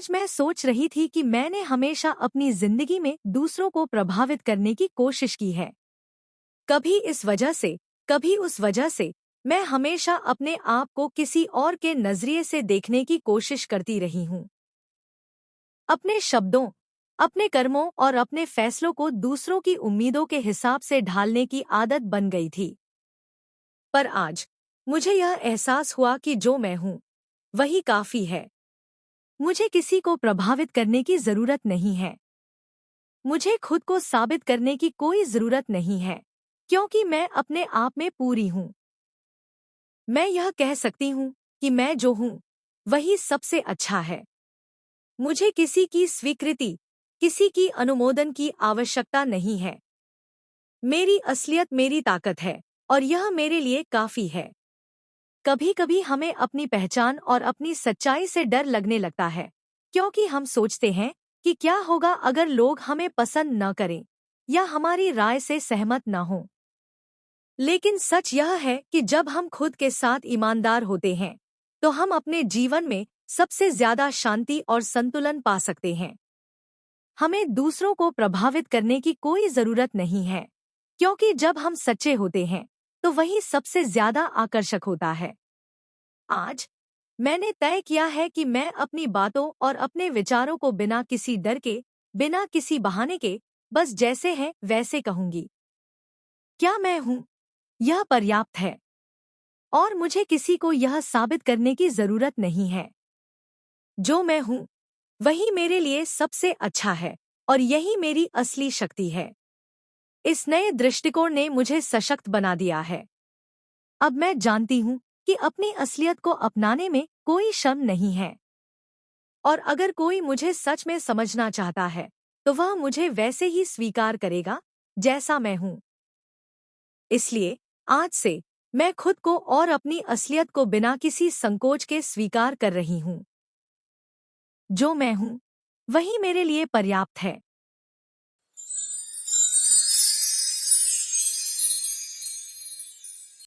आज मैं सोच रही थी कि मैंने हमेशा अपनी जिंदगी में दूसरों को प्रभावित करने की कोशिश की है। कभी इस वजह से, कभी उस वजह से मैं हमेशा अपने आप को किसी और के नजरिए से देखने की कोशिश करती रही हूँ। अपने शब्दों, अपने कर्मों और अपने फैसलों को दूसरों की उम्मीदों के हिसाब से ढालने की आदत बन गई थी। पर आज मुझे यह एहसास हुआ कि जो मैं हूँ, वही काफी है। मुझे किसी को प्रभावित करने की जरूरत नहीं है। मुझे खुद को साबित करने की कोई जरूरत नहीं है, क्योंकि मैं अपने आप में पूरी हूँ। मैं यह कह सकती हूँ कि मैं जो हूँ, वही सबसे अच्छा है। मुझे किसी की स्वीकृति, किसी की अनुमोदन की आवश्यकता नहीं है। मेरी असलियत मेरी ताकत है, और यह मेरे लिए काफी है। कभी-कभी हमें अपनी पहचान और अपनी सच्चाई से डर लगने लगता है, क्योंकि हम सोचते हैं कि क्या होगा अगर लोग हमें पसंद न करें या हमारी राय से सहमत न हों। लेकिन सच यह है कि जब हम खुद के साथ ईमानदार होते हैं, तो हम अपने जीवन में सबसे ज्यादा शांति और संतुलन पा सकते हैं। हमें दूसरों को प्रभावित करने की कोई जरूरत नहीं है, क्योंकि जब हम सच्चे होते हैं, तो वही सबसे ज्यादा आकर्षक होता है। आज मैंने तय किया है कि मैं अपनी बातों और अपने विचारों को बिना किसी डर के, बिना किसी बहाने के, बस जैसे हैं वैसे कहूंगी। क्या मैं हूं, यह पर्याप्त है, और मुझे किसी को यह साबित करने की जरूरत नहीं है। जो मैं हूं, वही मेरे लिए सबसे अच्छा है, और यही मेरी असली शक्ति है। इस नए दृष्टिकोण ने मुझे सशक्त बना दिया है। अब मैं जानती हूँ कि अपनी असलियत को अपनाने में कोई शर्म नहीं है। और अगर कोई मुझे सच में समझना चाहता है, तो वह मुझे वैसे ही स्वीकार करेगा, जैसा मैं हूँ। इसलिए आज से मैं खुद को और अपनी असलियत को बिना किसी संकोच के स्वीकार कर रही हूँ। जो मैं हूँ, वही मेरे लिए पर्याप्त है।